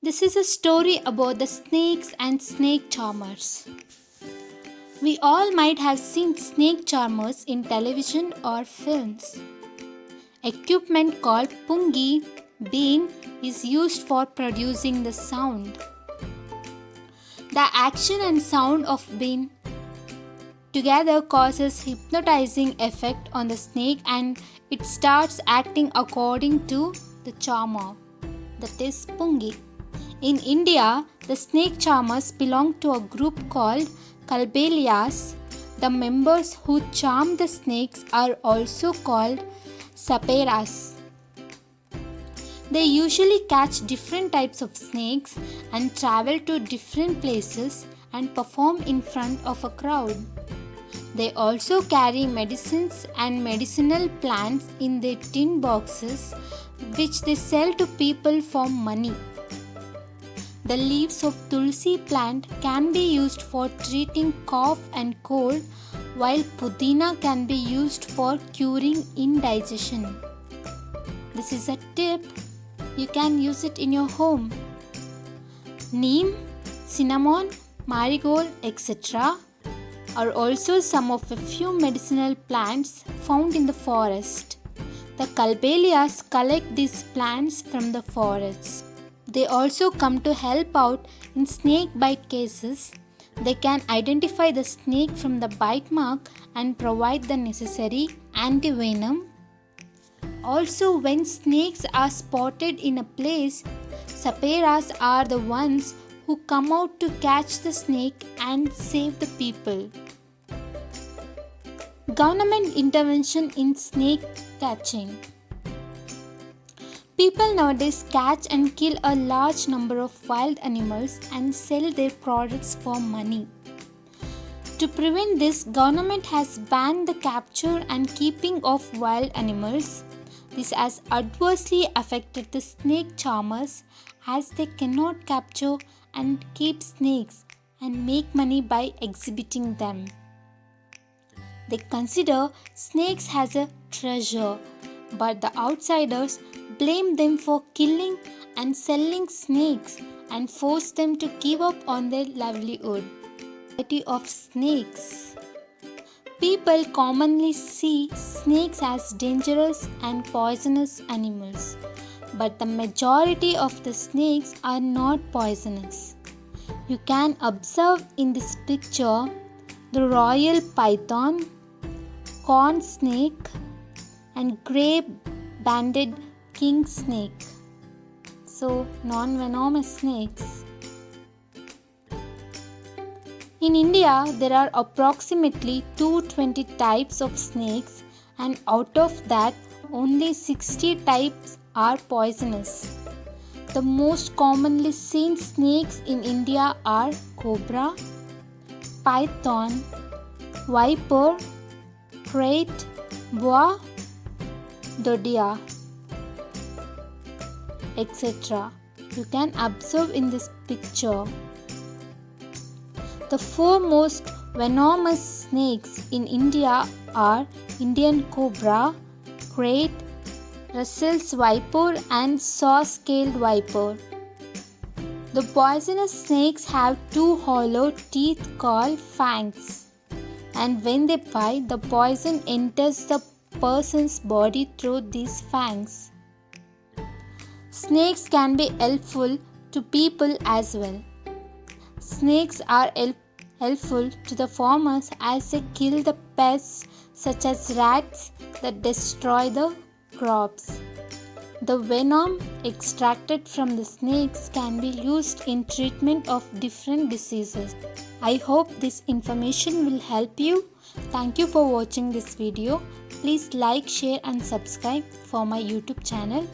This is a story about the snakes and snake charmers. We all might have seen snake charmers in television or films. Equipment called pungi bean is used for producing the sound. The action and sound of bean together causes hypnotizing effect on the snake and it starts acting according to the charmer, that is pungi. In India, the snake charmers belong to a group called Kalbelias. The members who charm the snakes are also called saperas. They usually catch different types of snakes and travel to different places and perform in front of a crowd. They also carry medicines and medicinal plants in their tin boxes, which they sell to people for money. The leaves of tulsi plant can be used for treating cough and cold, while pudina can be used for curing indigestion. This is a tip. You can use it in your home. Neem, cinnamon, marigold, etc. are also some of the few medicinal plants found in the forest. The Kalbelias collect these plants from the forests. They also come to help out in snake bite cases. They can identify the snake from the bite mark and provide the necessary antivenom. Also, when snakes are spotted in a place, saperas are the ones who come out to catch the snake and save the people. Government intervention in snake catching. People nowadays catch and kill a large number of wild animals and sell their products for money. To prevent this, government has banned the capture and keeping of wild animals. This has adversely affected the snake charmers as they cannot capture and keep snakes and make money by exhibiting them. They consider snakes as a treasure, but the outsiders blame them for killing and selling snakes and force them to give up on their livelihood. Variety of snakes. People commonly see snakes as dangerous and poisonous animals, but the majority of the snakes are not poisonous. You can observe in this picture the royal python, corn snake, and grey banded king snake. So, non-venomous snakes. In India, there are approximately 220 types of snakes, and out of that, only 60 types are poisonous. The most commonly seen snakes in India are cobra, python, viper, krait, boa, dodia, etc. You can observe in this picture. The four most venomous snakes in India are Indian cobra, krait, Russell's viper and saw-scaled viper. The poisonous snakes have two hollow teeth called fangs, and when they bite, the poison enters the person's body through these fangs. Snakes can be helpful to people as well. Snakes are helpful to the farmers as they kill the pests such as rats that destroy the crops. The venom extracted from the snakes can be used in treatment of different diseases. I hope this information will help you. Thank you for watching this video. Please like, share and subscribe for my YouTube channel.